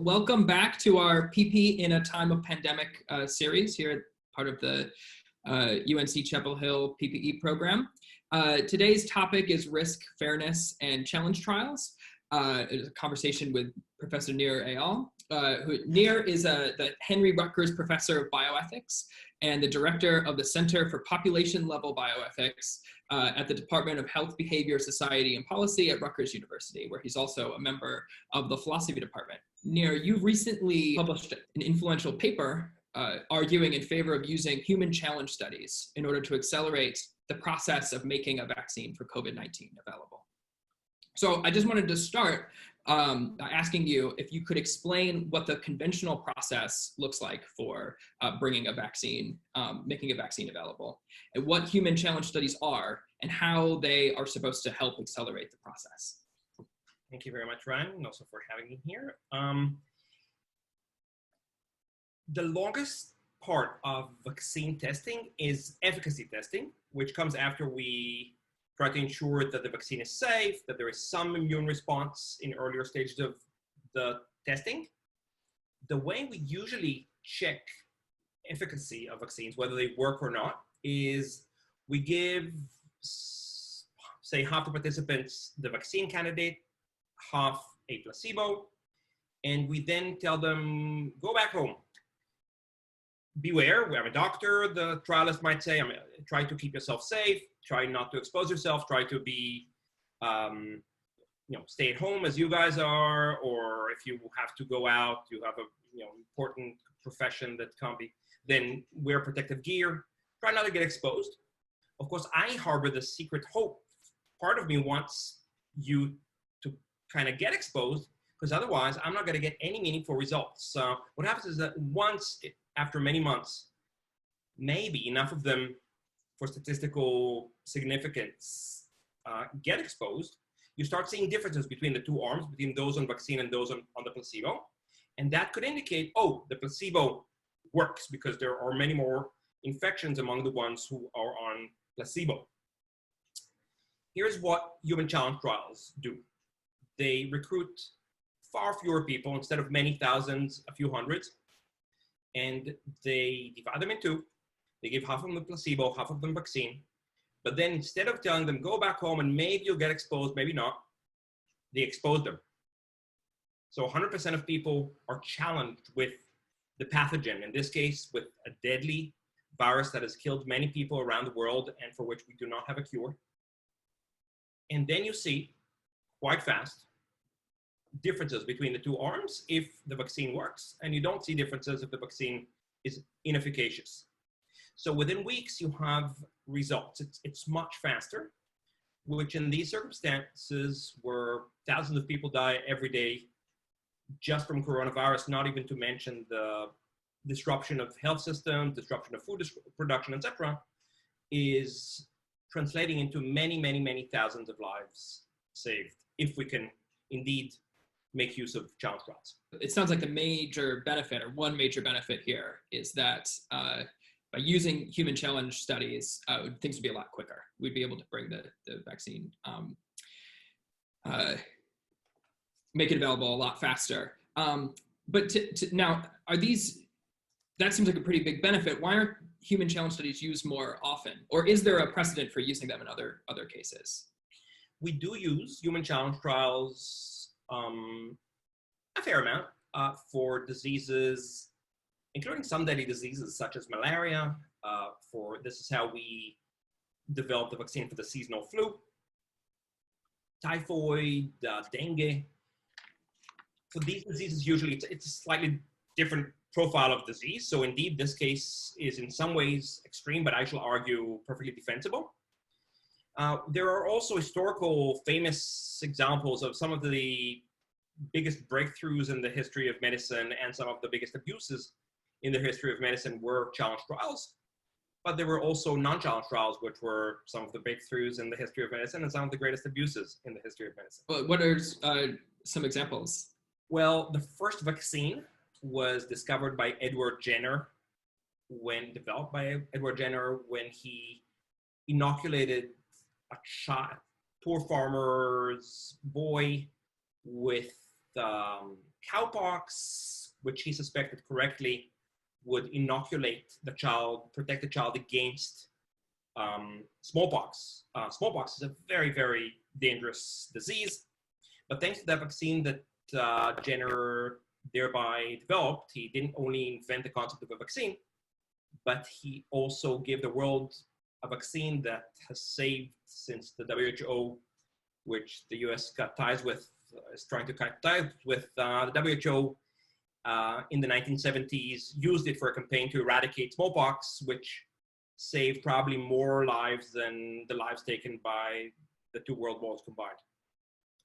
Well, welcome back to our PPE in a Time of Pandemic series here, part of the UNC Chapel Hill PPE program. Today's topic is risk, fairness, and challenge trials. It's a conversation with Professor Nir Eyal. Nir is the Henry Rutgers Professor of Bioethics and the Director of the Center for Population-Level Bioethics at the Department of Health, Behavior, Society, and Policy at Rutgers University, where he's also a member of the Philosophy Department. Nir, you recently published an influential paper arguing in favor of using human challenge studies in order to accelerate the process of making a vaccine for COVID-19 available. So I just wanted to start asking you if you could explain what the conventional process looks like for bringing a vaccine, making a vaccine available, and what human challenge studies are and how they are supposed to help accelerate the process. Thank you very much, Ryan, and also for having me here. The longest part of vaccine testing is efficacy testing, which comes after we try to ensure that the vaccine is safe, that there is some immune response in earlier stages of the testing. The way we usually check efficacy of vaccines, whether they work or not, is we give, say, half the participants the vaccine candidate, half a placebo, and we then tell them, go back home. Beware, I'm a doctor, the trialist might say, try to keep yourself safe, try not to expose yourself, try to be, stay at home as you guys are, or if you have to go out, you have a important profession that can't be, then wear protective gear, try not to get exposed. Of course, I harbor the secret hope. Part of me wants you to kind of get exposed, because otherwise I'm not going to get any meaningful results. So what happens is that after many months, maybe enough of them for statistical significance get exposed, you start seeing differences between the two arms, between those on vaccine and those on the placebo. And that could indicate, oh, the placebo works because there are many more infections among the ones who are on placebo. Here's what human challenge trials do. They recruit far fewer people, instead of many thousands, a few hundreds, and they divide them in two. They give half of them placebo, half of them vaccine. But then instead of telling them, go back home and maybe you'll get exposed, maybe not, they expose them. So 100% of people are challenged with the pathogen, in this case, with a deadly virus that has killed many people around the world and for which we do not have a cure. And then you see, quite fast, differences between the two arms if the vaccine works, and you don't see differences if the vaccine is inefficacious. So within weeks, you have results. It's much faster, which in these circumstances where thousands of people die every day just from coronavirus, not even to mention the disruption of health systems, disruption of food production, etc., is translating into many, many, many thousands of lives saved if we can indeed make use of challenge trials. It sounds like the major benefit, or one major benefit here, is that by using human challenge studies, things would be a lot quicker. We'd be able to bring the vaccine, make it available a lot faster. But now, that seems like a pretty big benefit. Why aren't human challenge studies used more often? Or is there a precedent for using them in other cases? We do use human challenge trials a fair amount for diseases, including some deadly diseases such as malaria. This is how we developed the vaccine for the seasonal flu, typhoid, dengue. For these diseases, usually it's a slightly different profile of disease. So indeed, this case is in some ways extreme, but I shall argue perfectly defensible. There are also historical famous examples of some of the biggest breakthroughs in the history of medicine and some of the biggest abuses in the history of medicine were challenge trials. But there were also non-challenge trials, which were some of the breakthroughs in the history of medicine and some of the greatest abuses in the history of medicine. But what are some examples? Well, the first vaccine was discovered by developed by Edward Jenner when he inoculated a poor farmer's boy with cowpox, which he suspected correctly, would inoculate the child, protect the child against smallpox. Smallpox is a very, very dangerous disease, but thanks to the vaccine that Jenner thereby developed, he didn't only invent the concept of a vaccine, but he also gave the world a vaccine that has saved, since the WHO, which the US cut ties with, is trying to cut ties with, the WHO in the 1970s used it for a campaign to eradicate smallpox, which saved probably more lives than the lives taken by the two world wars combined.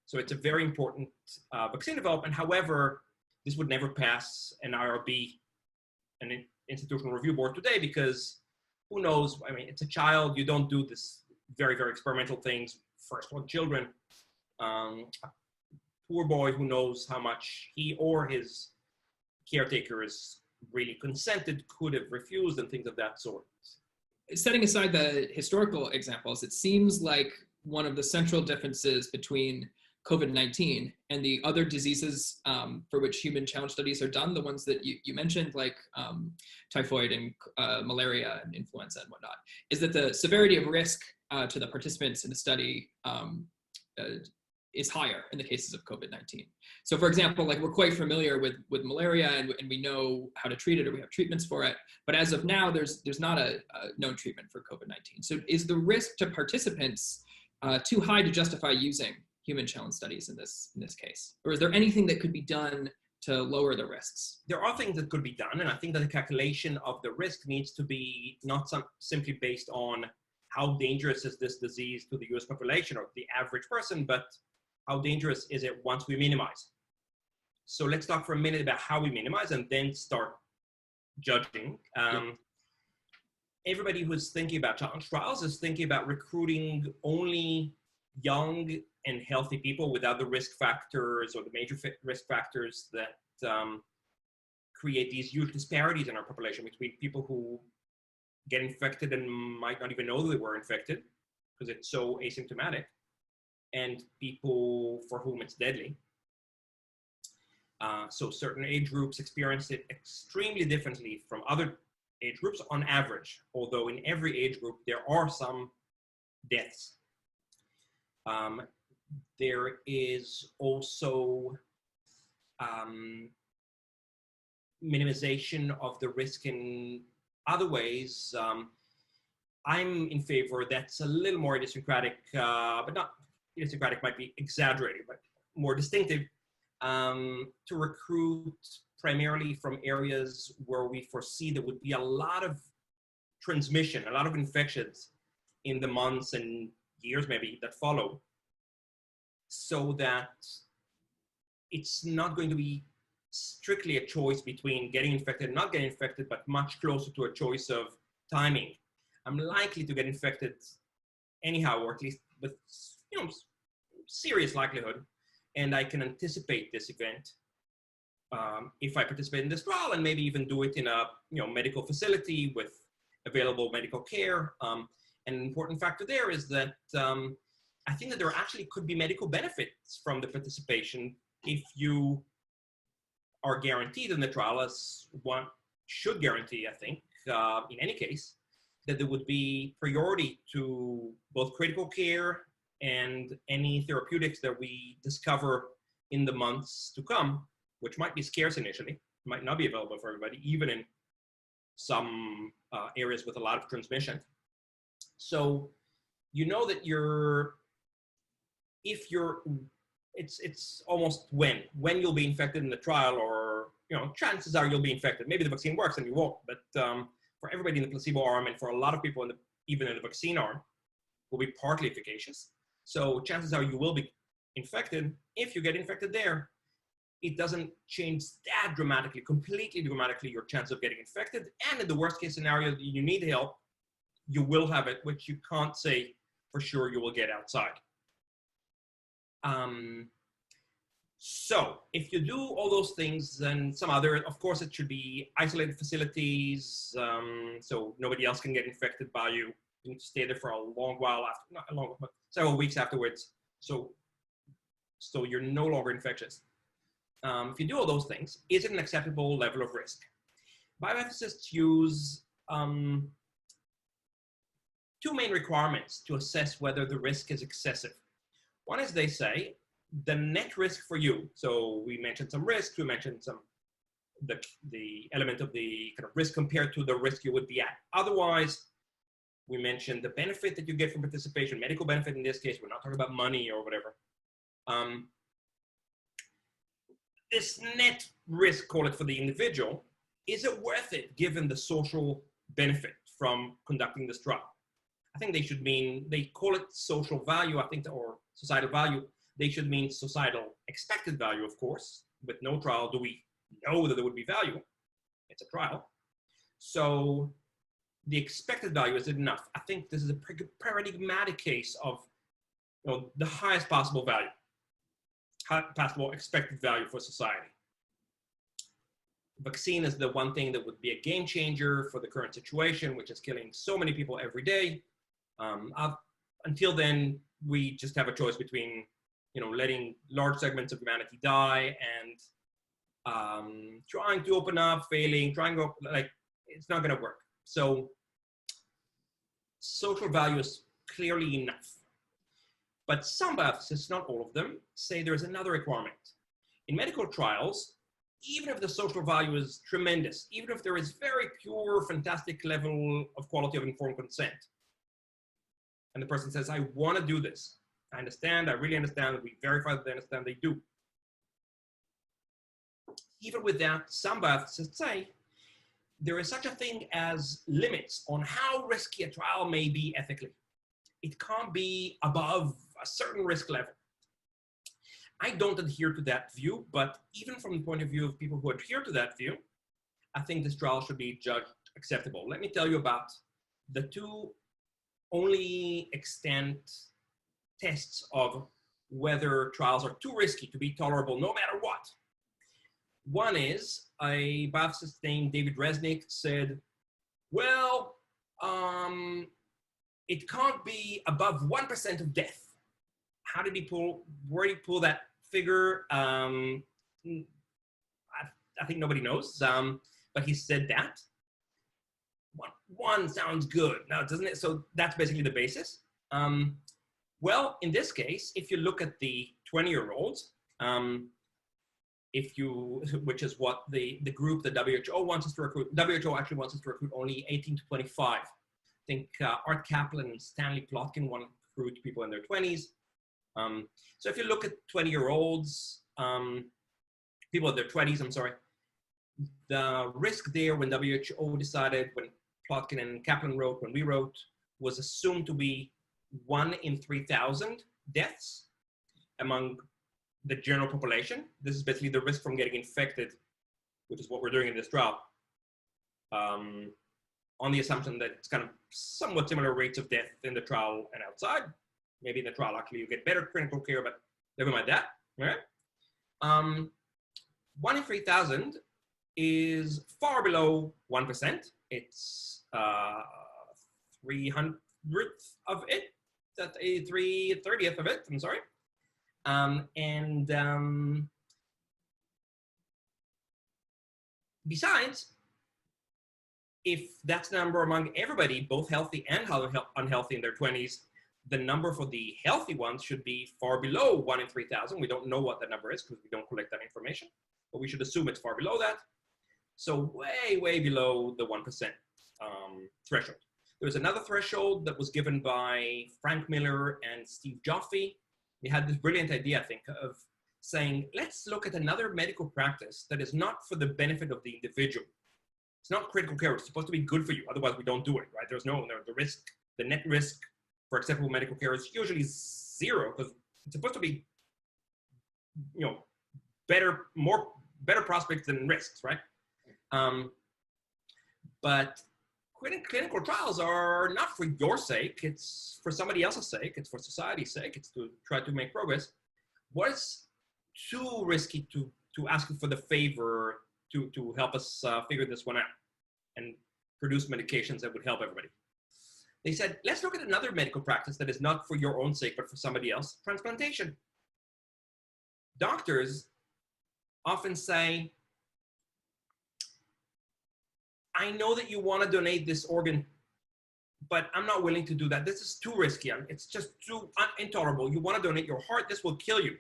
So it's a very important vaccine development. However, this would never pass an IRB, an institutional review board today, because who knows? I mean, it's a child. You don't do this very, very experimental things first on children. A poor boy who knows how much he or his caretakers really consented could have refused, and things of that sort. Setting aside the historical examples, it seems like one of the central differences between COVID-19 and the other diseases for which human challenge studies are done, the ones that you mentioned, like typhoid and malaria and influenza and whatnot, is that the severity of risk to the participants in the study is higher in the cases of COVID-19. So for example, like we're quite familiar with malaria and we know how to treat it, or we have treatments for it. But as of now, there's not a known treatment for COVID-19. So is the risk to participants too high to justify using human challenge studies in this case? Or is there anything that could be done to lower the risks? There are things that could be done, and I think that the calculation of the risk needs to be not simply based on how dangerous is this disease to the US population or the average person, but how dangerous is it once we minimize? So let's talk for a minute about how we minimize and then start judging. Everybody who's thinking about challenge trials is thinking about recruiting only young and healthy people without the risk factors or the major risk factors that create these huge disparities in our population between people who get infected and might not even know they were infected because it's so asymptomatic, and people for whom it's deadly. So certain age groups experience it extremely differently from other age groups on average, although in every age group there are some deaths. There is also minimization of the risk in other ways. I'm in favor, that's a little more idiosyncratic, but not idiosyncratic, might be exaggerated, but more distinctive, to recruit primarily from areas where we foresee there would be a lot of transmission, a lot of infections in the months and years maybe that follow, so that it's not going to be strictly a choice between getting infected and not getting infected, but much closer to a choice of timing. I'm likely to get infected anyhow, or at least with serious likelihood, and I can anticipate this event if I participate in this trial and maybe even do it in a medical facility with available medical care. An important factor there is that I think that there actually could be medical benefits from the participation if you are guaranteed in the trial, as one should guarantee, I think, in any case, that there would be priority to both critical care and any therapeutics that we discover in the months to come, which might be scarce initially, might not be available for everybody, even in some areas with a lot of transmission. So you know that it's almost when you'll be infected in the trial, or chances are you'll be infected. Maybe the vaccine works and you won't, but for everybody in the placebo arm and for a lot of people even in the vaccine arm, will be partly efficacious. So chances are you will be infected. If you get infected there, it doesn't change that dramatically, completely dramatically, your chance of getting infected. And in the worst case scenario, you need help, you will have it, which you can't say for sure you will get outside. So if you do all those things and some other, of course, it should be isolated facilities, so nobody else can get infected by you. You need to stay there for a long while after, not a long, but several weeks afterwards. So you're no longer infectious. if you do all those things, is it an acceptable level of risk? Bioethicists use two main requirements to assess whether the risk is excessive. One is they say the net risk for you. So we mentioned some risks, we mentioned some the element of the kind of risk compared to the risk you would be at. Otherwise, we mentioned the benefit that you get from participation, medical benefit in this case. We're not talking about money or whatever. This net risk, call it for the individual, is it worth it given the social benefit from conducting this trial? I think they should mean, they call it social value, I think, or societal value. They should mean societal expected value, of course. With no trial do we know that there would be value. It's a trial. So the expected value, is it enough? I think this is a paradigmatic case of, you know, the highest possible value, possible expected value for society. Vaccine is the one thing that would be a game changer for the current situation, which is killing so many people every day. Until then, we just have a choice between, you know, letting large segments of humanity die and trying to open up, failing, trying to, like, it's not going to work. So social value is clearly enough. But some bioethicists, not all of them, say there's another requirement. In medical trials, even if the social value is tremendous, even if there is very pure, fantastic level of quality of informed consent, and the person says, I want to do this, I understand, I really understand, we verify that they understand, they do. Even with that, some bioethicists say there is such a thing as limits on how risky a trial may be ethically. It can't be above a certain risk level. I don't adhere to that view, but even from the point of view of people who adhere to that view, I think this trial should be judged acceptable. Let me tell you about the two only extant tests of whether trials are too risky to be tolerable no matter what. One is a bioethicist named David Resnick said, well, it can't be above 1% of death. How did he pull, where did he pull that figure? I think nobody knows, but he said that. One sounds good, now doesn't it? So that's basically the basis. Well, in this case, if you look at the 20-year-olds, which is what the group that WHO wants us to recruit, WHO actually wants us to recruit only 18 to 25. I think Art Kaplan and Stanley Plotkin want to recruit people in their 20s. So if you look at 20-year-olds, people in their 20s, I'm sorry, the risk there when WHO decided, when Plotkin and Kaplan wrote, when we wrote, was assumed to be 1 in 3,000 deaths among the general population. This is basically the risk from getting infected, which is what we're doing in this trial, on the assumption that it's kind of somewhat similar rates of death in the trial and outside. Maybe in the trial, actually, you get better clinical care, but never mind that, all right? 1 in 3,000 is far below 1%. It's 300th of it, that's a 3/30th of it, I'm sorry. Besides, if that's the number among everybody, both healthy and unhealthy in their 20s, the number for the healthy ones should be far below 1 in 3,000. We don't know what that number is because we don't collect that information, but we should assume it's far below that. So way, way below the 1% threshold. There's another threshold that was given by Frank Miller and Steve Joffe. They had this brilliant idea, I think, of saying, let's look at another medical practice that is not for the benefit of the individual. It's not critical care. It's supposed to be good for you. Otherwise, we don't do it, right? There's no, the risk, the net risk for acceptable medical care is usually 0 because it's supposed to be, you know, better prospects than risks, right? But clinical trials are not for your sake. It's for somebody else's sake. It's for society's sake. It's to try to make progress. What is too risky to ask you for the favor to help us figure this one out and produce medications that would help everybody? They said, let's look at another medical practice that is not for your own sake, but for somebody else, transplantation. Doctors often say, I know that you want to donate this organ, but I'm not willing to do that. This is too risky. It's just too intolerable. You want to donate your heart, this will kill you.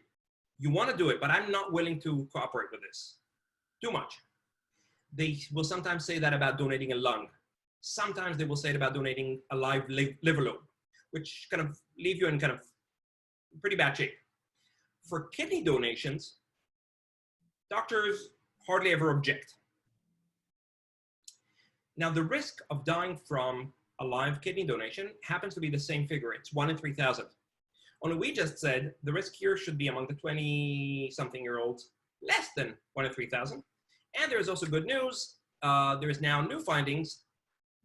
You want to do it, but I'm not willing to cooperate with this. Too much. They will sometimes say that about donating a lung. Sometimes they will say it about donating a live liver lobe, which kind of leave you in kind of pretty bad shape. For kidney donations, doctors hardly ever object. Now, the risk of dying from a live kidney donation happens to be the same figure. It's 1 in 3,000. Only we just said the risk here should be among the 20-something-year-olds less than 1 in 3,000. And there is also good news. There is now new findings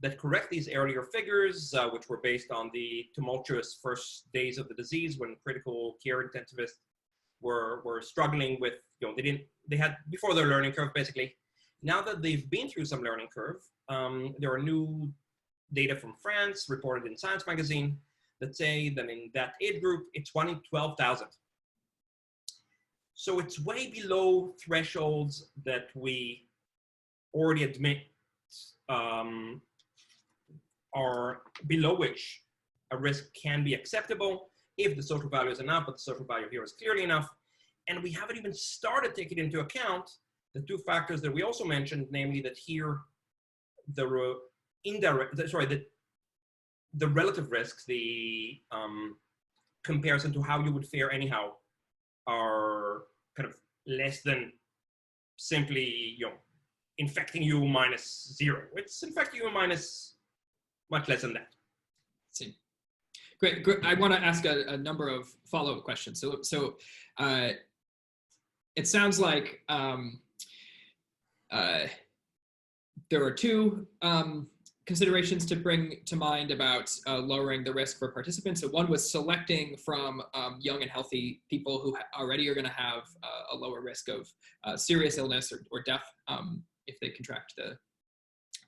that correct these earlier figures, which were based on the tumultuous first days of the disease when critical care intensivists were struggling with, they had before their learning curve basically. Now that they've been through some learning curve, there are new data from France reported in Science magazine that say that in that age group, it's 1 in 12,000. So it's way below thresholds that we already admit are below which a risk can be acceptable if the social value is enough, but the social value here is clearly enough. And we haven't even started taking into account the two factors that we also mentioned, namely that here the relative risks, the comparison to how you would fare anyhow, are kind of less than simply infecting you minus 0. It's infecting you minus much less than that. See. Great. I want to ask a number of follow-up questions. So it sounds like there are two considerations to bring to mind about lowering the risk for participants. So one was selecting from young and healthy people who already are going to have a lower risk of serious illness or death if they contract the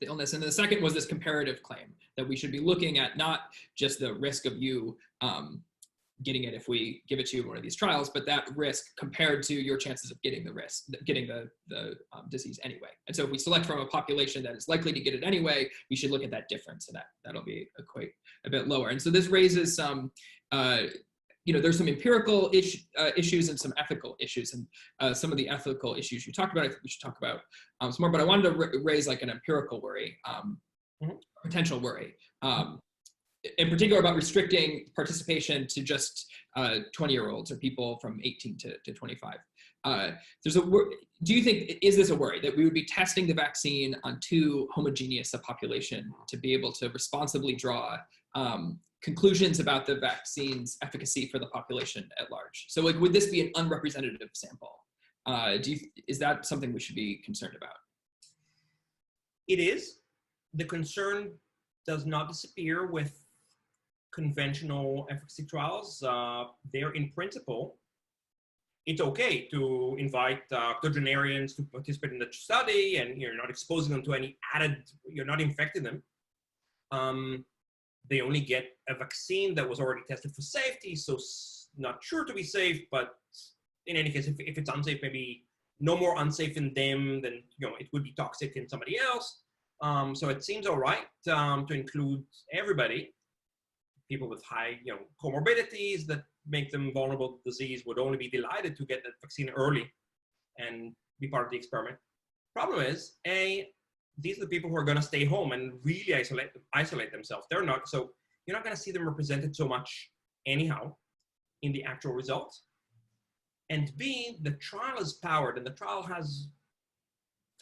illness. And the second was this comparative claim that we should be looking at not just the risk of you getting it if we give it to you in one of these trials, but that risk compared to your chances of getting the disease anyway. And so if we select from a population that is likely to get it anyway, we should look at that difference, and that'll be quite a bit lower. And so this raises some, there's some empirical issues and some ethical issues, and some of the ethical issues you talked about, I think we should talk about some more, but I wanted to raise like an empirical worry, potential worry. In particular about restricting participation to just 20-year-olds or people from 18 to 25. Do you think, is this a worry that we would be testing the vaccine on too homogeneous a population to be able to responsibly draw conclusions about the vaccine's efficacy for the population at large? So like, would this be an unrepresentative sample? Is that something we should be concerned about? It is. The concern does not disappear with conventional efficacy trials. They're in principle, it's okay to invite octogenarians to participate in the study, and you're not exposing them to any you're not infecting them. They only get a vaccine that was already tested for safety, so not sure to be safe, but in any case, if it's unsafe, maybe no more unsafe in them than it would be toxic in somebody else. So it seems all right to include everybody. People with high comorbidities that make them vulnerable to disease would only be delighted to get that vaccine early and be part of the experiment. Problem is, these are the people who are going to stay home and really isolate themselves. They're not, so you're not going to see them represented so much anyhow in the actual results. And B, the trial is powered, and the trial has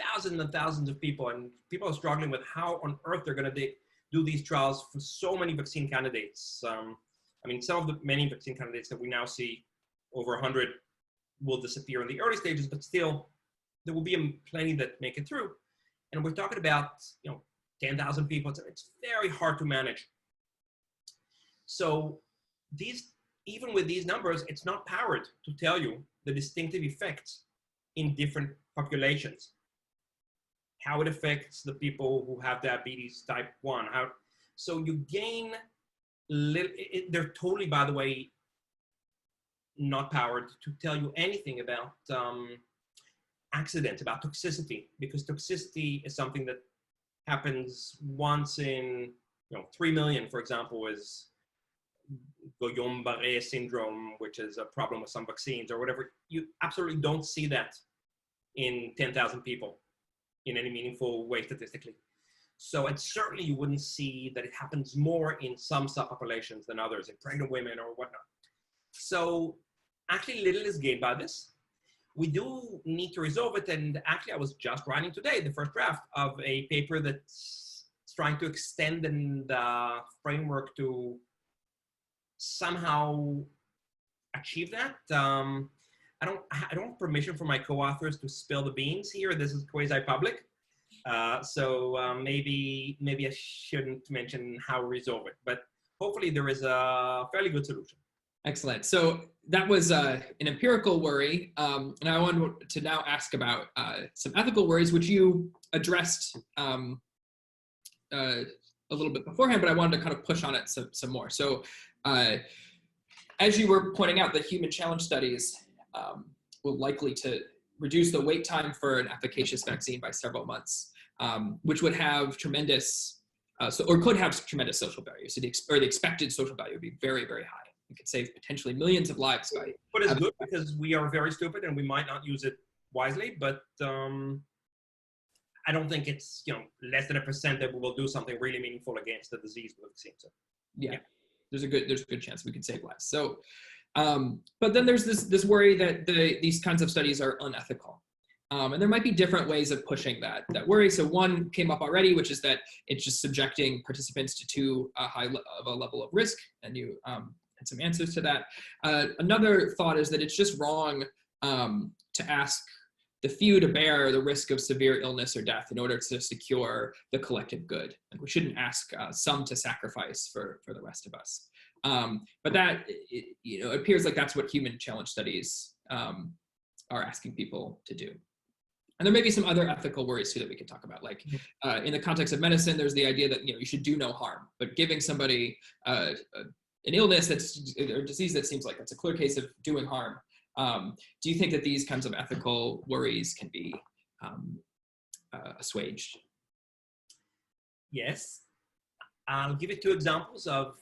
thousands and thousands of people, and people are struggling with how on earth they're going to do these trials for so many vaccine candidates. I mean, some of the many vaccine candidates that we now see, over 100, will disappear in the early stages, but still, there will be plenty that make it through. And we're talking about 10,000 people. It's very hard to manage. So even with these numbers, it's not powered to tell you the distinctive effects in different populations. How it affects the people who have diabetes type 1. So you gain they're totally, by the way, not powered to tell you anything about accidents, about toxicity, because toxicity is something that happens once in 3 million, for example, is Guillain-Barré syndrome, which is a problem with some vaccines or whatever. You absolutely don't see that in 10,000 people in any meaningful way statistically. So, and certainly you wouldn't see that it happens more in some subpopulations than others, in pregnant women or whatnot. So actually little is gained by this. We do need to resolve it. And actually I was just writing today the first draft of a paper that's trying to extend the framework to somehow achieve that. I don't have permission from my co-authors to spill the beans here. This is quasi-public. So maybe I shouldn't mention how we resolve it, but hopefully there is a fairly good solution. Excellent. So that was an empirical worry, and I wanted to now ask about some ethical worries, which you addressed a little bit beforehand, but I wanted to kind of push on it some more. So as you were pointing out, the human challenge studies will likely to reduce the wait time for an efficacious vaccine by several months, which would have tremendous, could have tremendous social value. So the expected social value would be very, very high. It could save potentially millions of lives by. But it's good because we are very stupid and we might not use it wisely. But I don't think it's less than 1% that we will do something really meaningful against the disease with vaccine. So yeah, there's a good chance we could save lives. So. But then there's this worry that these kinds of studies are unethical. And there might be different ways of pushing that worry. So one came up already, which is that it's just subjecting participants to too high of a level of risk, and you had some answers to that. Another thought is that it's just wrong to ask the few to bear the risk of severe illness or death in order to secure the collective good. Like we shouldn't ask some to sacrifice for the rest of us. But that, it appears like that's what human challenge studies are asking people to do. And there may be some other ethical worries too that we could talk about. Like in the context of medicine, there's the idea that you should do no harm, but giving somebody an illness or disease that seems like it's a clear case of doing harm. Do you think that these kinds of ethical worries can be assuaged? Yes. I'll give you 2 examples of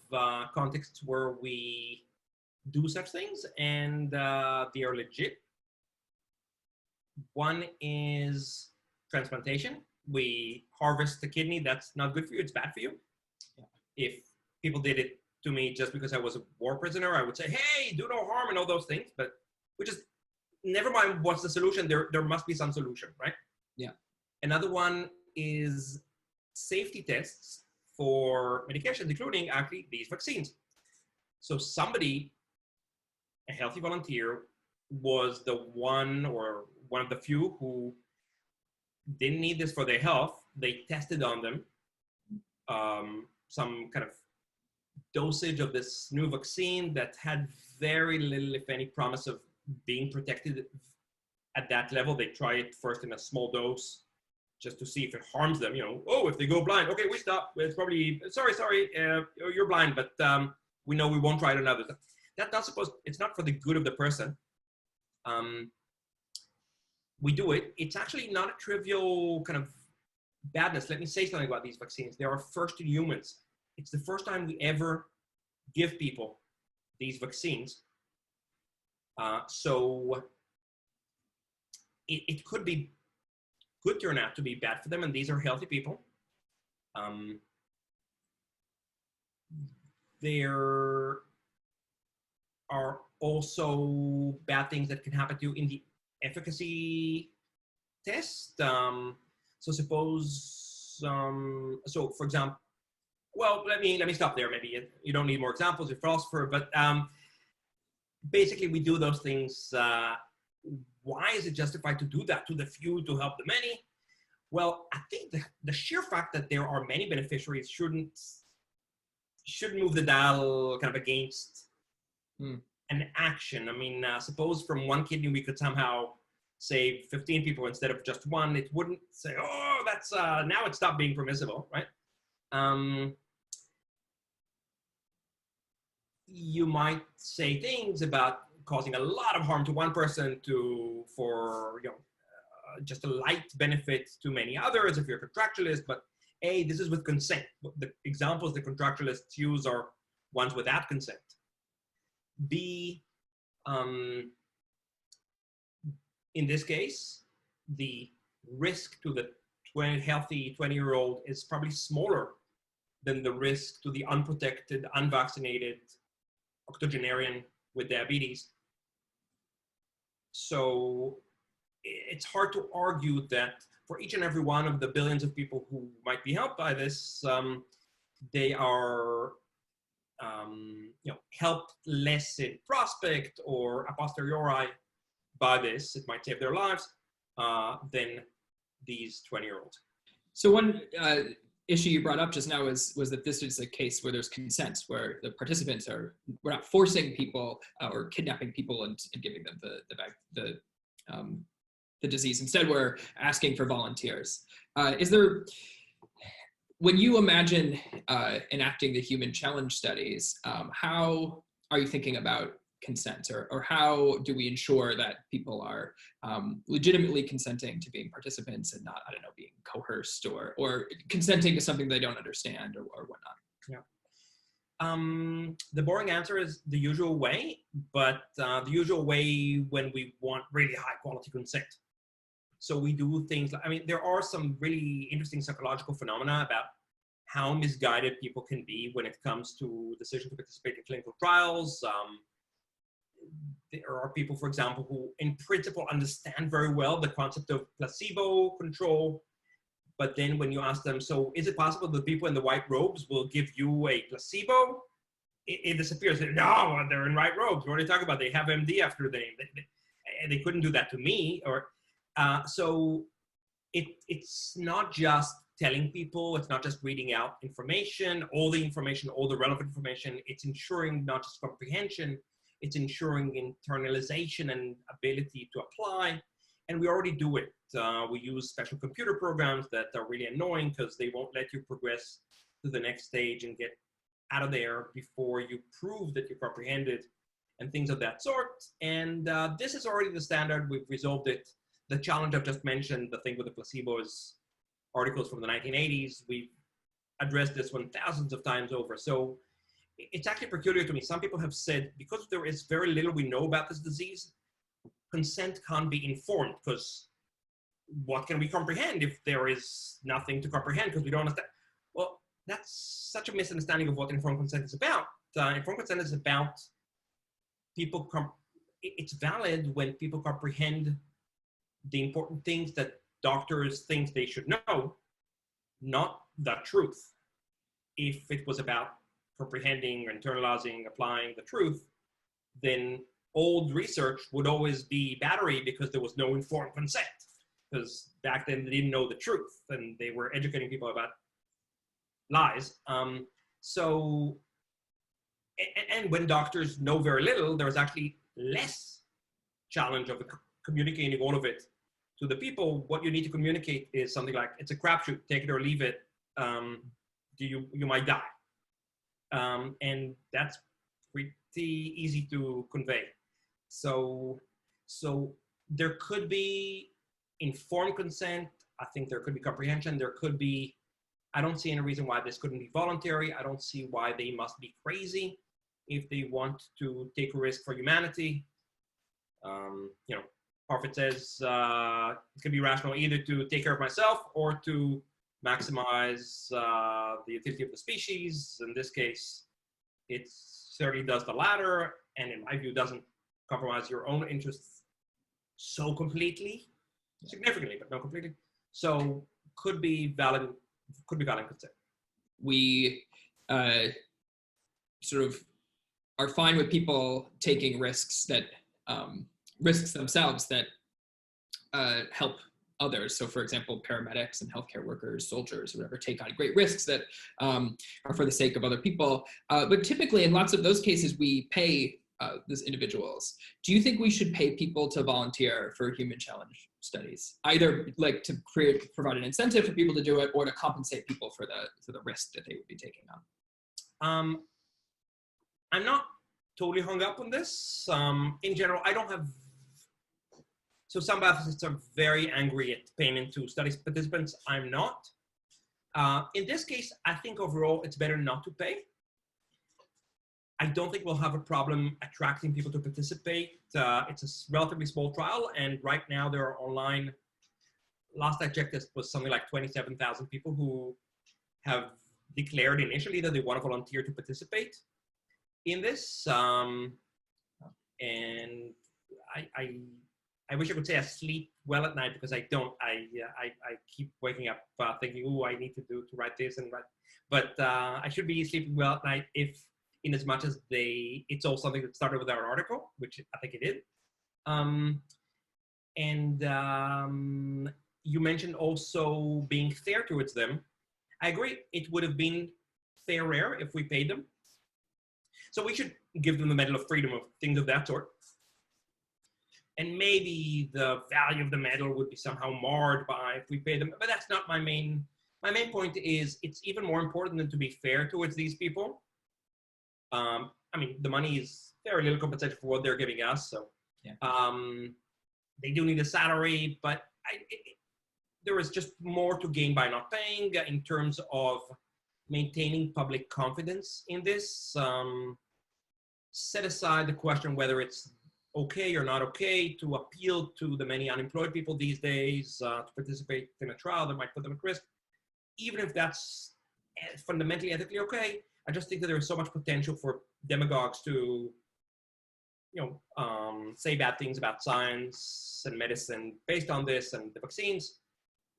contexts where we do such things and they are legit. One is transplantation. We harvest the kidney. That's not good for you. It's bad for you. Yeah. If people did it to me just because I was a war prisoner, I would say, hey, do no harm and all those things. But we just, never mind what's the solution. There must be some solution, right? Yeah. Another one is safety tests for medications, including actually these vaccines. So somebody, a healthy volunteer, was the one or one of the few who didn't need this for their health. They tested on them some kind of dosage of this new vaccine that had very little, if any, promise of being protected at that level. They try it first in a small dose just to see if it harms them. If they go blind, okay, we stop. It's probably, sorry, you're blind, but we know we won't try it on others. That's not supposed, it's not for the good of the person. We do it. It's actually not a trivial kind of badness. Let me say something about these vaccines. They are first in humans. It's the first time we ever give people these vaccines. So it could be, could turn out to be bad for them, and these are healthy people. There are also bad things that can happen to you in the efficacy test. So suppose, so for example, well, let me stop there. Maybe you don't need more examples, you're a philosopher, but basically we do those things. Why is it justified to do that to the few to help the many? Well, I think the sheer fact that there are many beneficiaries shouldn't move the dial kind of against an action. I mean, suppose from one kidney we could somehow save 15 people instead of just one. It wouldn't say, oh, that's now it stopped being permissible, right? You might say things about causing a lot of harm to one person for just a light benefit to many others if you're a contractualist, but A, this is with consent. The examples the contractualists use are ones without consent. B, in this case, the risk to the healthy 20-year-old is probably smaller than the risk to the unprotected, unvaccinated octogenarian with diabetes. So it's hard to argue that for each and every one of the billions of people who might be helped by this, they are helped less in prospect or a posteriori by this. It might save their lives than these 20-year-olds. So one issue you brought up just now was that this is a case where there's consent, where the participants we're not forcing people or kidnapping people and giving them the disease. Instead, we're asking for volunteers. When you imagine enacting the human challenge studies, how are you thinking about consent, or how do we ensure that people are legitimately consenting to being participants and not, I don't know, being coerced or consenting to something they don't understand or whatnot? Yeah. The boring answer is the usual way, but the usual way when we want really high quality consent. So we do things like, there are some really interesting psychological phenomena about how misguided people can be when it comes to decision to participate in clinical trials. There are people, for example, who in principle understand very well the concept of placebo control, but then when you ask them, so is it possible that people in the white robes will give you a placebo? It disappears. No, they're in white robes. What are you talking about? They have MD after the name. They couldn't do that to me. So it's not just telling people, it's not just reading out information, all the relevant information. It's ensuring not just comprehension, it's ensuring internalization and ability to apply. And we already do it. We use special computer programs that are really annoying because they won't let you progress to the next stage and get out of there before you prove that you comprehended and things of that sort. And this is already the standard. We've resolved it. The challenge I've just mentioned, the thing with the placebo, is articles from the 1980s. We've addressed this one thousands of times over. So it's actually peculiar to me. Some people have said, because there is very little we know about this disease, consent can't be informed, because what can we comprehend if there is nothing to comprehend because we don't understand? Well, that's such a misunderstanding of what informed consent is about. Informed consent is about people, it's valid when people comprehend the important things that doctors think they should know, not the truth. If it was about comprehending, internalizing, applying the truth, then old research would always be battery because there was no informed consent. Because back then they didn't know the truth and they were educating people about lies. And when doctors know very little, there's actually less challenge of communicating all of it to the people. What you need to communicate is something like, it's a crapshoot, take it or leave it. You might die. And that's pretty easy to convey. So there could be informed consent. I think there could be comprehension. There could be, I don't see any reason why this couldn't be voluntary. I don't see why they must be crazy if they want to take a risk for humanity. Parfit says it could be rational either to take care of myself or to maximize the utility of the species. In this case, it certainly does the latter, and in my view, doesn't compromise your own interests so completely, significantly, but not completely. So could be valid consent. We sort of are fine with people taking risks that risks themselves that help others. So for example, paramedics and healthcare workers, soldiers, whatever, take on great risks that are for the sake of other people. But typically in lots of those cases, we pay these individuals. Do you think we should pay people to volunteer for human challenge studies? Either like to provide an incentive for people to do it or to compensate people for the risk that they would be taking on? I'm not totally hung up on this. In general, I don't have So some biophysicists are very angry at payment to study participants. I'm not. In this case, I think overall it's better not to pay. I don't think we'll have a problem attracting people to participate. It's a relatively small trial, and right now there are online, last I checked, this was something like 27,000 people who have declared initially that they want to volunteer to participate in this. And I wish I could say I sleep well at night, because I don't. I keep waking up thinking, oh, I need to write this and write. But I should be sleeping well at night, if in as much as it's all something that started with our article, which I think it did. You mentioned also being fair towards them. I agree. It would have been fairer if we paid them. So we should give them the medal of freedom or things of that sort. And maybe the value of the medal would be somehow marred by if we pay them, but that's not my main. My main point is it's even more important than to be fair towards these people. I mean, the money is very little compensation for what they're giving us, so yeah. They do need a salary, but there is just more to gain by not paying in terms of maintaining public confidence in this. Set aside the question whether it's okay or not okay to appeal to the many unemployed people these days to participate in a trial that might put them at risk. Even if that's fundamentally ethically okay, I just think that there's so much potential for demagogues to, say bad things about science and medicine based on this and the vaccines.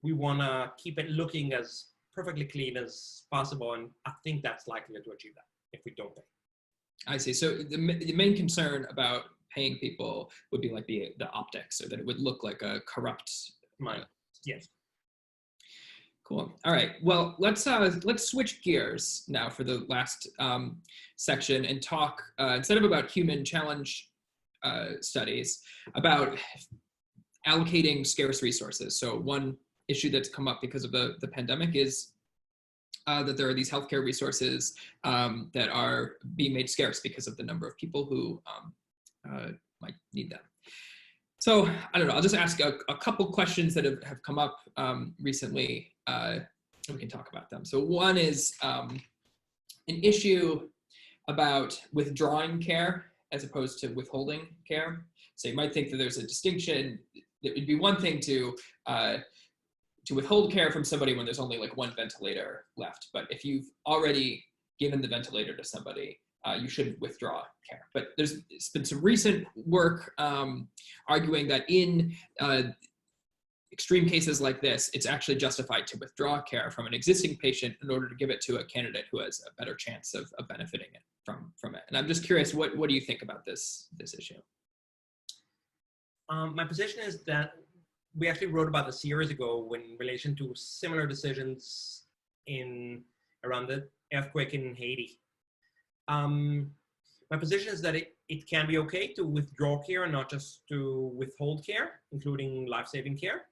We want to keep it looking as perfectly clean as possible, and I think that's likely to achieve that if we don't pay. I see. So the main concern about paying people would be like the optics, or that it would look like a corrupt. Yes. Cool. All right. Well, let's switch gears now for the last section and talk instead of about human challenge studies, about allocating scarce resources. So one issue that's come up because of the pandemic is that there are these healthcare resources that are being made scarce because of the number of people who might need them. So I don't know, I'll just ask a couple questions that have come up recently, and we can talk about them. So one is an issue about withdrawing care as opposed to withholding care. So you might think that there's a distinction. It would be one thing to withhold care from somebody when there's only like one ventilator left. But if you've already given the ventilator to somebody, you shouldn't withdraw care. But there's been some recent work arguing that in extreme cases like this, it's actually justified to withdraw care from an existing patient in order to give it to a candidate who has a better chance of benefiting it from it. And I'm just curious, what do you think about this issue? My position is that we actually wrote about this years ago in relation to similar decisions around the earthquake in Haiti. My position is that it can be okay to withdraw care and not just to withhold care, including life-saving care.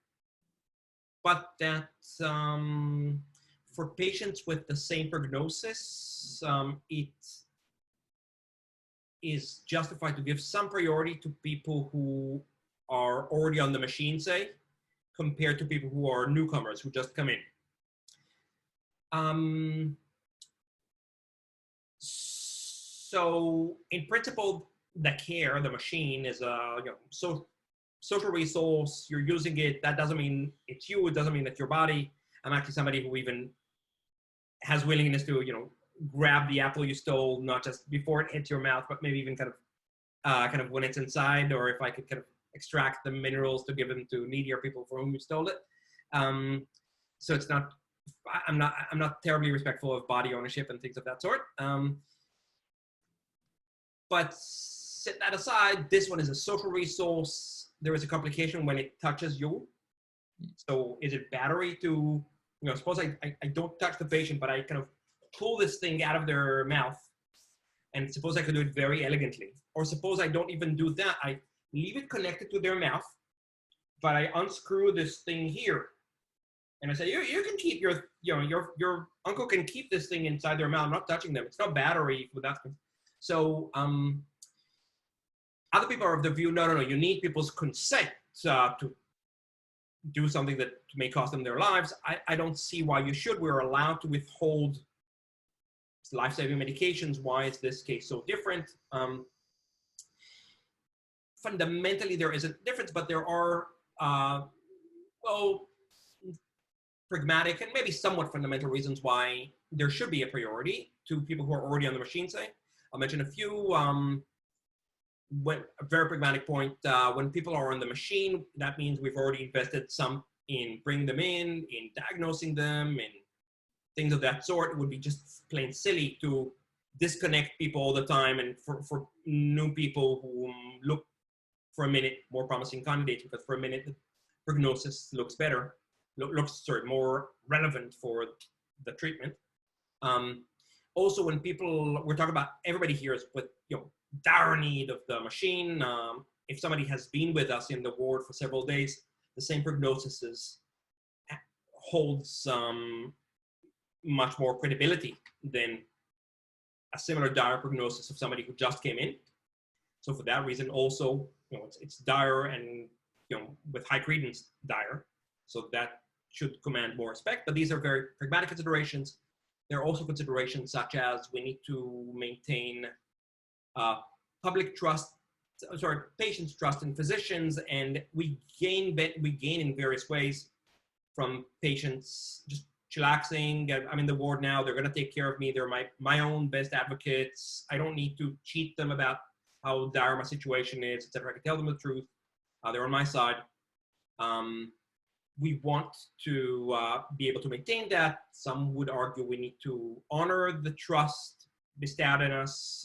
But that for patients with the same prognosis, it is justified to give some priority to people who are already on the machine, say, compared to people who are newcomers who just come in. So in principle, the care, the machine is a social resource. You're using it. That doesn't mean it's you. It doesn't mean it's your body. I'm actually somebody who even has willingness to, grab the apple you stole, not just before it hits your mouth, but maybe even kind of when it's inside, or if I could kind of extract the minerals to give them to needier people for whom you stole it. So it's not. I'm not terribly respectful of body ownership and things of that sort. But set that aside, this one is a social resource. There is a complication when it touches you. So is it battery to, suppose I don't touch the patient, but I kind of pull this thing out of their mouth, and suppose I could do it very elegantly. Or suppose I don't even do that. I leave it connected to their mouth, but I unscrew this thing here. And I say, you can keep your uncle can keep this thing inside their mouth, not touching them. It's not battery with that. So Other people are of the view, no, you need people's consent to do something that may cost them their lives. I don't see why you should. We're allowed to withhold life-saving medications. Why is this case so different? Fundamentally, there is a difference, but there are, well, pragmatic and maybe somewhat fundamental reasons why there should be a priority to people who are already on the machine, say. I'll mention a few. A very pragmatic point, when people are on the machine, that means we've already invested some in bringing them in diagnosing them, and things of that sort. It would be just plain silly to disconnect people all the time, and for new people who look for a minute more promising candidates, because for a minute the prognosis looks better, more relevant for the treatment. Also, when people, we're talking about everybody here is with dire need of the machine. If somebody has been with us in the ward for several days, the same prognosis holds much more credibility than a similar dire prognosis of somebody who just came in. So for that reason, also, it's dire and with high credence dire. So that should command more respect. But these are very pragmatic considerations. There are also considerations such as we need to maintain patients' trust in physicians, and we gain in various ways from patients just chillaxing. I'm in the ward now. They're going to take care of me. They're my own best advocates. I don't need to cheat them about how dire my situation is, etc. I can tell them the truth. They're on my side. We want to be able to maintain that. Some would argue we need to honor the trust bestowed in us,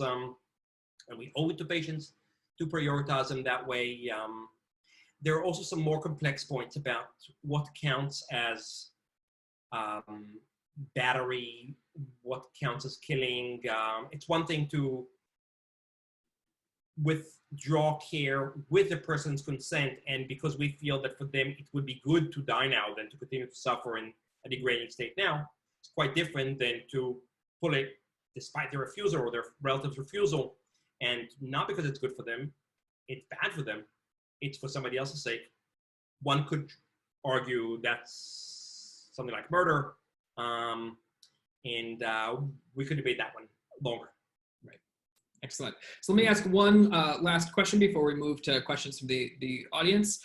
and we owe it to patients to prioritize them that way. There are also some more complex points about what counts as battery, what counts as killing. It's one thing to withdraw care with the person's consent, and because we feel that for them it would be good to die now than to continue to suffer in a degrading state now. It's quite different than to pull it despite their refusal or their relative's refusal, and not because it's good for them, it's bad for them, it's for somebody else's sake. One could argue that's something like murder, and we could debate that one longer. Right. Excellent. So let me ask one last question before we move to questions from the audience.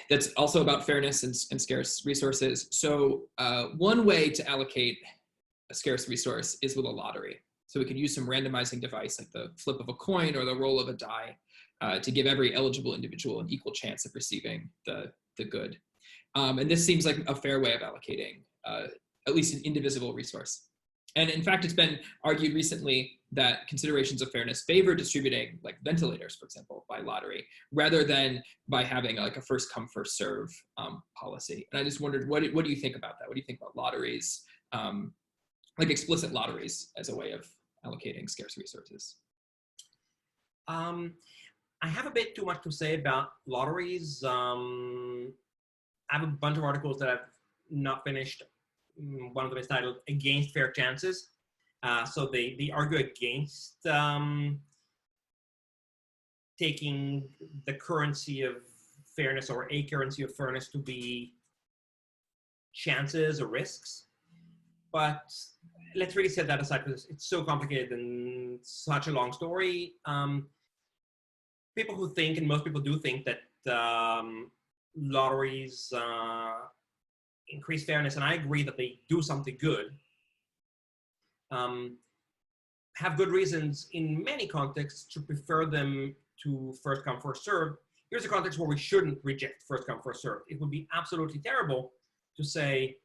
That's also about fairness and scarce resources. So one way to allocate a scarce resource is with a lottery. So we could use some randomizing device like the flip of a coin or the roll of a die to give every eligible individual an equal chance of receiving the good. And this seems like a fair way of allocating at least an indivisible resource. And in fact, it's been argued recently that considerations of fairness favor distributing like ventilators, for example, by lottery, rather than by having like a first come, first serve policy. And I just wondered, what do you think about that? What do you think about lotteries, like explicit lotteries as a way of allocating scarce resources? I have a bit too much to say about lotteries. I have a bunch of articles that I've not finished. One of them is titled "Against Fair Chances." So they argue against taking the currency of fairness or a currency of fairness to be chances or risks. But let's really set that aside because it's so complicated and such a long story. People who think, and most people do think, that lotteries increase fairness, and I agree that they do something good, have good reasons in many contexts to prefer them to first come, first serve. Here's a context where we shouldn't reject first come, first serve. It would be absolutely terrible to say,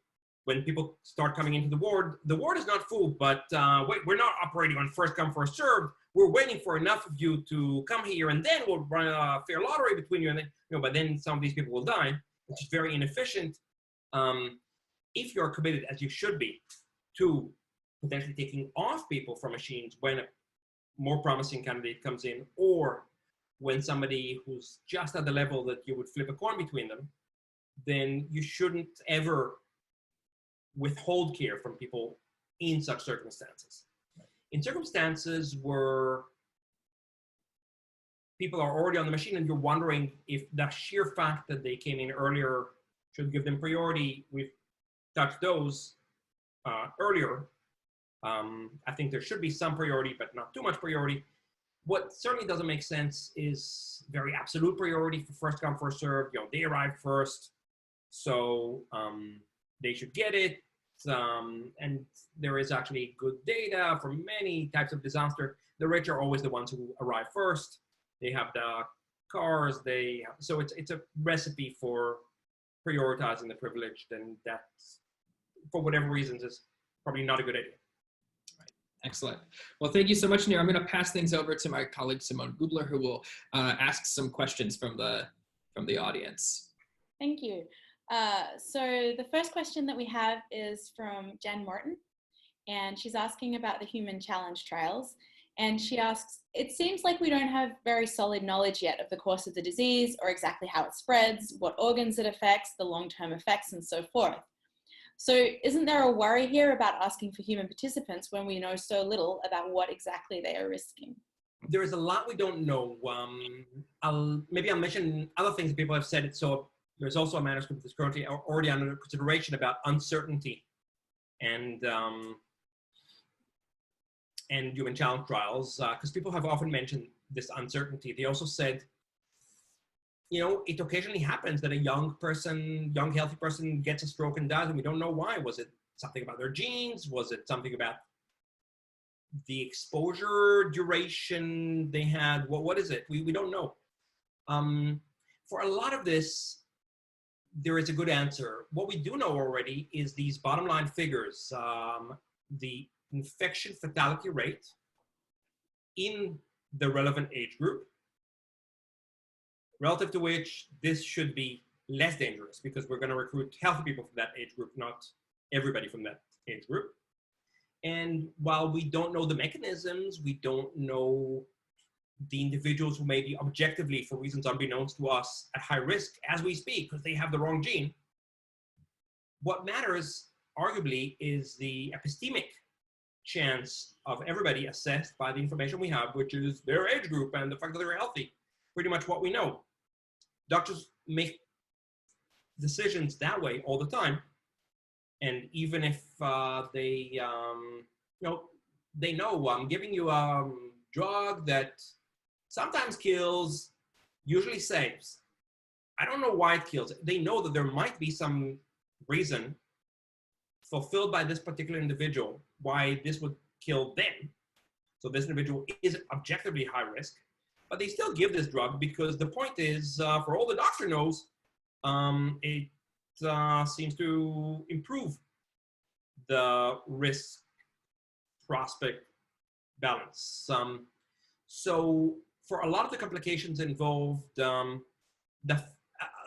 when people start coming into the ward is not full, but wait, we're not operating on first come, first serve. We're waiting for enough of you to come here, and then we'll run a fair lottery between you, and then, but then some of these people will die, which is very inefficient. If you're committed, as you should be, to potentially taking off people from machines when a more promising candidate comes in, or when somebody who's just at the level that you would flip a coin between them, then you shouldn't ever withhold care from people in such circumstances. In circumstances where people are already on the machine and you're wondering if the sheer fact that they came in earlier should give them priority. We've touched those earlier. I think there should be some priority, but not too much priority. What certainly doesn't make sense is very absolute priority for first come, first served. You know, they arrived first, so they should get it. And there is actually good data for many types of disaster. The rich are always the ones who arrive first. They have the cars. So it's a recipe for prioritizing the privileged, and that's, for whatever reasons, is probably not a good idea. Excellent. Well, thank you so much, Nir. I'm going to pass things over to my colleague, Simone Gubler, who will ask some questions from the audience. Thank you. So the first question that we have is from Jen Morton, and she's asking about the human challenge trials. And she asks, it seems like we don't have very solid knowledge yet of the course of the disease or exactly how it spreads, what organs it affects, the long-term effects, and so forth. So isn't there a worry here about asking for human participants when we know so little about what exactly they are risking? There is a lot we don't know. Maybe I'll mention other things people have said. So there's also a manuscript that's currently already under consideration about uncertainty and human challenge trials, because people have often mentioned this uncertainty. They also said, you know, it occasionally happens that a young healthy person gets a stroke and dies, and we don't know why. Was it something about their genes? Was it something about the exposure duration they had? What is it? We don't know. For a lot of this, there is a good answer. What we do know already is these bottom line figures, the infection fatality rate in the relevant age group, relative to which this should be less dangerous because we're going to recruit healthy people from that age group, not everybody from that age group. And while we don't know the mechanisms, we don't know the individuals who may be objectively, for reasons unbeknownst to us, at high risk as we speak because they have the wrong gene. What matters, arguably, is the epistemic chance of everybody assessed by the information we have, which is their age group and the fact that they're healthy. Pretty much what we know. Doctors make decisions that way all the time, and even if they know I'm giving you a drug that sometimes kills, usually saves. I don't know why it kills. They know that there might be some reason fulfilled by this particular individual why this would kill them. So this individual is objectively high risk. But they still give this drug because the point is, for all the doctor knows, it seems to improve the risk prospect balance. So for a lot of the complications involved, a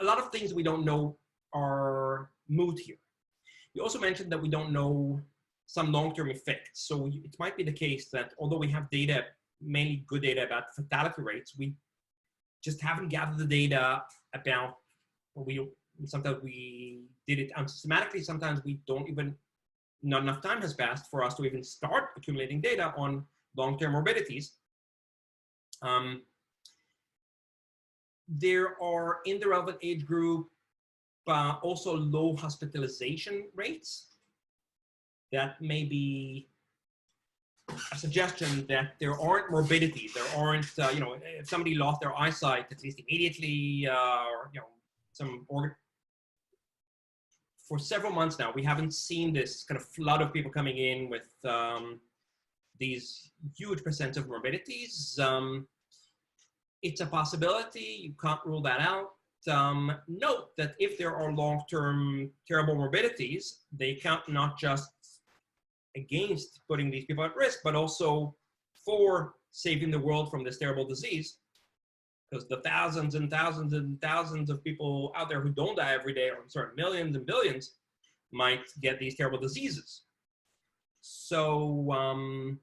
lot of things we don't know are moot here. You also mentioned that we don't know some long-term effects. So it might be the case that although we have data, mainly good data about fatality rates, we just haven't gathered the data about, sometimes we did it unsystematically, sometimes we don't even, not enough time has passed for us to even start accumulating data on long-term morbidities. There are, in the relevant age group, also low hospitalization rates. That may be a suggestion that there aren't morbidities, there aren't, if somebody lost their eyesight, at least immediately, or, some organ. For several months now, we haven't seen this kind of flood of people coming in with these huge percents of morbidities. It's a possibility, you can't rule that out. Note that if there are long-term terrible morbidities, they count not just against putting these people at risk, but also for saving the world from this terrible disease. Because the thousands and thousands and thousands of people out there who don't die every day, or sorry, millions and billions, might get these terrible diseases. So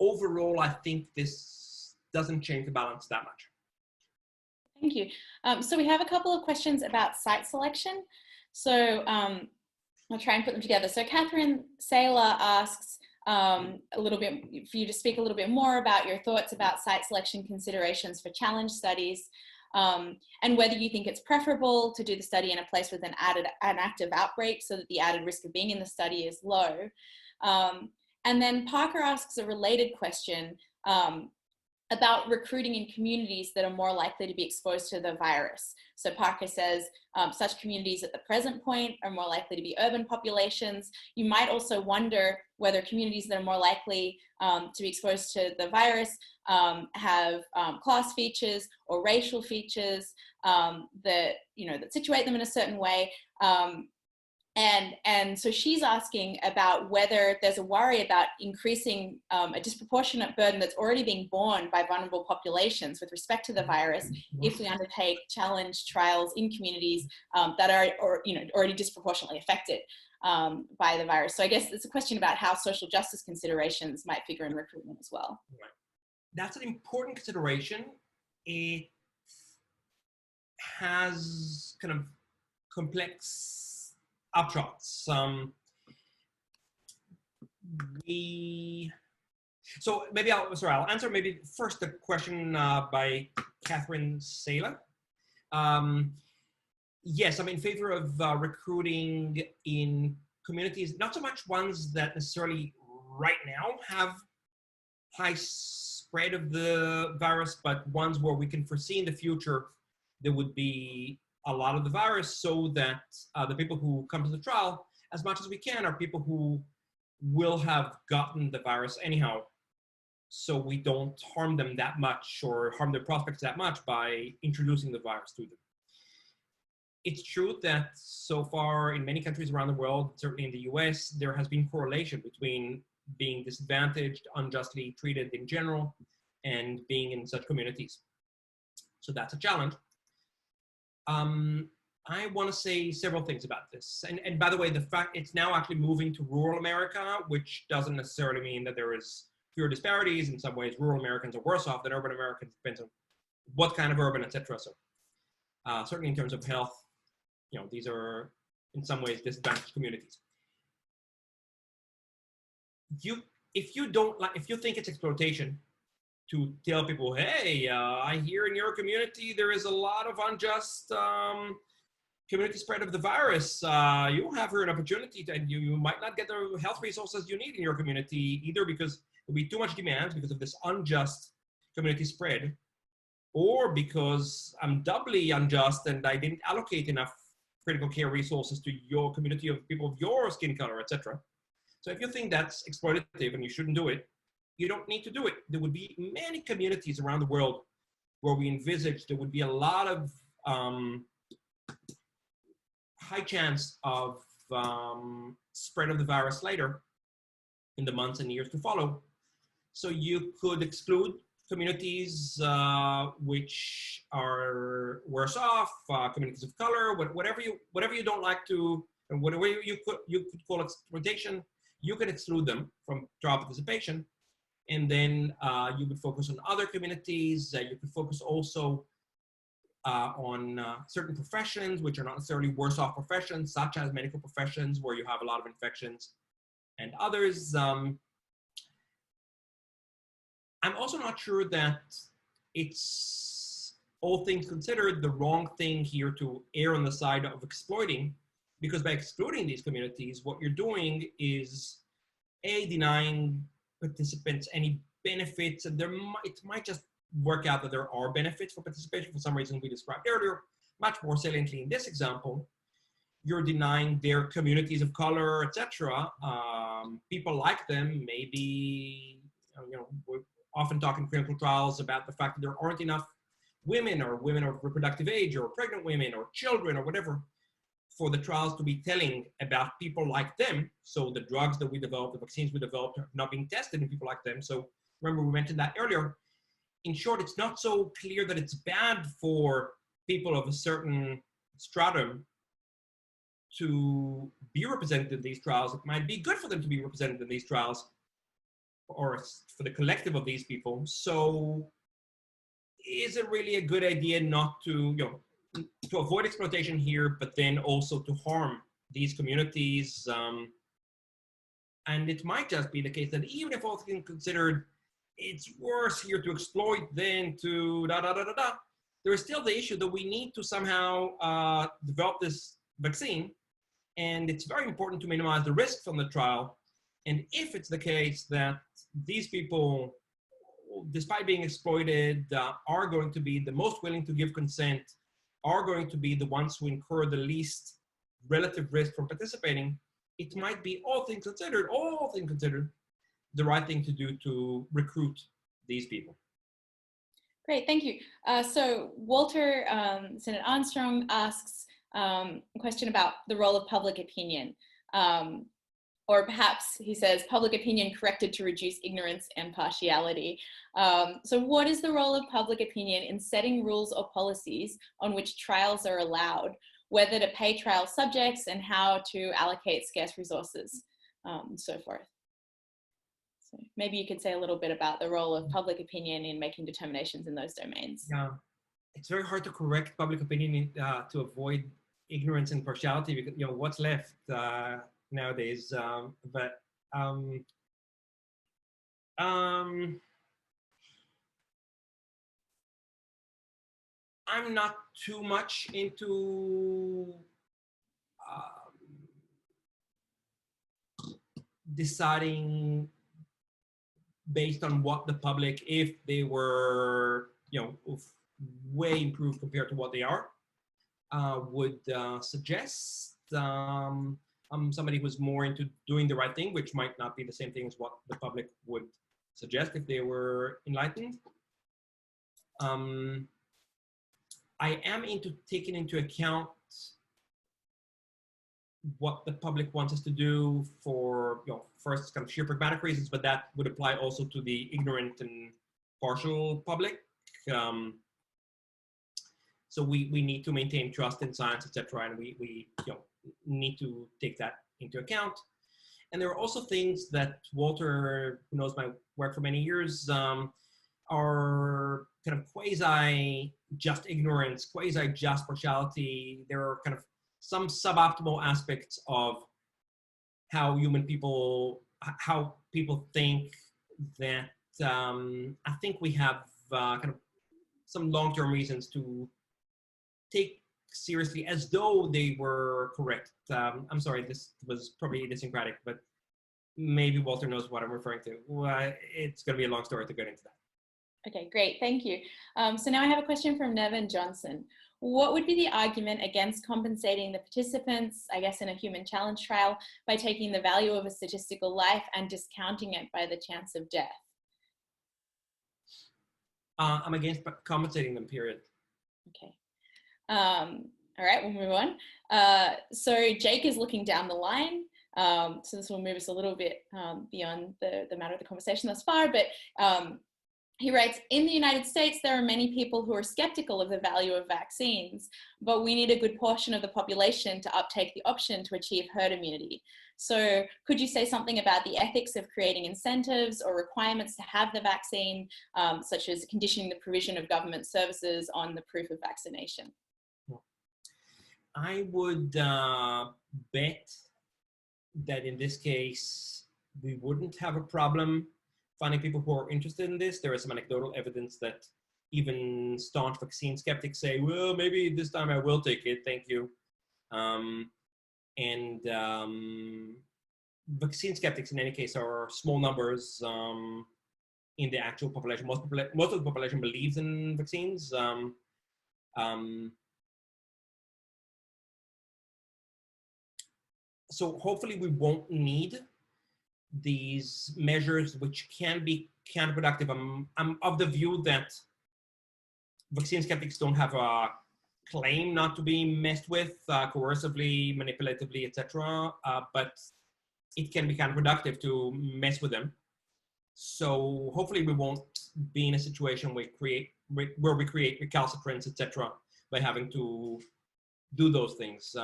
overall, I think this doesn't change the balance that much. Thank you. So we have a couple of questions about site selection. So I'll try and put them together. So Catherine Saylor asks, a little bit, for you to speak a little bit more about your thoughts about site selection considerations for challenge studies, and whether you think it's preferable to do the study in a place with an active outbreak so that the added risk of being in the study is low. And then Parker asks a related question about recruiting in communities that are more likely to be exposed to the virus. So Parker says such communities at the present point are more likely to be urban populations. You might also wonder whether communities that are more likely to be exposed to the virus have class features or racial features that situate them in a certain way. And so she's asking about whether there's a worry about increasing a disproportionate burden that's already being borne by vulnerable populations with respect to the virus if we undertake challenge trials in communities that are already disproportionately affected by the virus. So I guess it's a question about how social justice considerations might figure in recruitment as well. Right. That's an important consideration. It has kind of complex upshots. So maybe I'll answer maybe first the question by Catherine Saylor. Yes, I'm in favor of recruiting in communities, not so much ones that necessarily right now have high spread of the virus, but ones where we can foresee in the future there would be a lot of the virus, so that the people who come to the trial, as much as we can, are people who will have gotten the virus anyhow, so we don't harm them that much or harm their prospects that much by introducing the virus to them. It's true that so far in many countries around the world, certainly in the US, there has been correlation between being disadvantaged, unjustly treated in general, and being in such communities. So that's a challenge. I want to say several things about this. And by the way, the fact it's now actually moving to rural America, which doesn't necessarily mean that there is fewer disparities. In some ways, rural Americans are worse off than urban Americans, depends on what kind of urban, etc. So certainly in terms of health, these are in some ways disadvantaged communities. If you think it's exploitation to tell people, hey, I hear in your community there is a lot of unjust community spread of the virus. You have here an opportunity and you might not get the health resources you need in your community, either because there'll be too much demand because of this unjust community spread, or because I'm doubly unjust and I didn't allocate enough critical care resources to your community of people of your skin color, etc. So if you think that's exploitative and you shouldn't do it, you don't need to do it. There would be many communities around the world where we envisage there would be a lot of high chance of spread of the virus later in the months and years to follow. So you could exclude communities which are worse off, communities of color, whatever you don't like to, and whatever you could call exploitation, you can exclude them from trial participation. And then you would focus on other communities. You could focus also on certain professions, which are not necessarily worse off professions, such as medical professions, where you have a lot of infections, and others. I'm also not sure that it's, all things considered, the wrong thing here to err on the side of exploiting, because by excluding these communities, what you're doing is denying participants any benefits, and it might just work out that there are benefits for participation for some reason we described earlier. Much more saliently in this example, you're denying their communities of color, etc. People like them, maybe, we're often talking in clinical trials about the fact that there aren't enough women or women of reproductive age or pregnant women or children or whatever for the trials to be telling about people like them. So the drugs that we developed, the vaccines we developed, are not being tested in people like them. So remember, we mentioned that earlier. In short, it's not so clear that it's bad for people of a certain stratum to be represented in these trials. It might be good for them to be represented in these trials, or for the collective of these people. So is it really a good idea not to, to avoid exploitation here, but then also to harm these communities? And it might just be the case that even if all things considered, it's worse here to exploit than to da da da da da, there is still the issue that we need to somehow develop this vaccine. And it's very important to minimize the risks from the trial. And if it's the case that these people, despite being exploited, are going to be the most willing to give consent, are going to be the ones who incur the least relative risk from participating, it might be, all things considered, the right thing to do to recruit these people. Great, thank you. So Walter Senator Armstrong asks a question about the role of public opinion. Or perhaps he says public opinion corrected to reduce ignorance and partiality. So what is the role of public opinion in setting rules or policies on which trials are allowed, whether to pay trial subjects and how to allocate scarce resources, and so forth? So maybe you could say a little bit about the role of public opinion in making determinations in those domains. Yeah, it's very hard to correct public opinion to avoid ignorance and partiality, because what's left nowadays. I'm not too much into deciding based on what the public, if they were, way improved compared to what they are, would suggest. I'm somebody who's more into doing the right thing, which might not be the same thing as what the public would suggest if they were enlightened. I am into taking into account what the public wants us to do for, first kind of sheer pragmatic reasons, but that would apply also to the ignorant and partial public. So we need to maintain trust in science, etc., and we need to take that into account. And there are also things that Walter, who knows my work for many years, are kind of quasi-just ignorance, quasi-just partiality. There are kind of some suboptimal aspects of how how people think that I think we have kind of some long-term reasons to take seriously as though they were correct. I'm sorry, this was probably idiosyncratic, but maybe Walter knows what I'm referring to. Well, it's going to be a long story to get into that. Okay, great, thank you. So now I have a question from Nevin Johnson. What would be the argument against compensating the participants, I guess in a human challenge trial, by taking the value of a statistical life and discounting it by the chance of death? I'm against compensating them, period. Okay. All right, we'll move on. So Jake is looking down the line. So this will move us a little bit beyond the matter of the conversation thus far, but he writes, in the United States, there are many people who are skeptical of the value of vaccines, but we need a good portion of the population to uptake the option to achieve herd immunity. So could you say something about the ethics of creating incentives or requirements to have the vaccine, such as conditioning the provision of government services on the proof of vaccination? I would bet that in this case, we wouldn't have a problem finding people who are interested in this. There is some anecdotal evidence that even staunch vaccine skeptics say, well, maybe this time I will take it, thank you. Vaccine skeptics in any case are small numbers in the actual population. Most of the population believes in vaccines. So hopefully we won't need these measures, which can be counterproductive. I'm of the view that vaccine skeptics don't have a claim not to be messed with coercively, manipulatively, etc. But it can be counterproductive to mess with them. So hopefully we won't be in a situation where we create recalcitrance, etc. by having to do those things.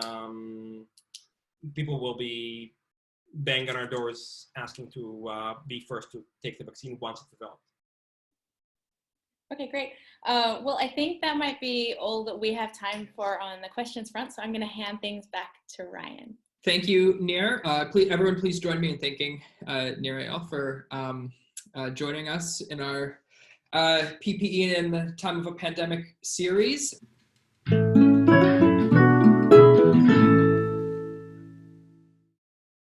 People will be bang on our doors asking to be first to take the vaccine once it's developed. Okay, great. Well, I think that might be all that we have time for on the questions front, so I'm going to hand things back to Ryan. Thank you, Nir. Everyone, please join me in thanking Nir Eyal for joining us in our PPE in the time of a pandemic series.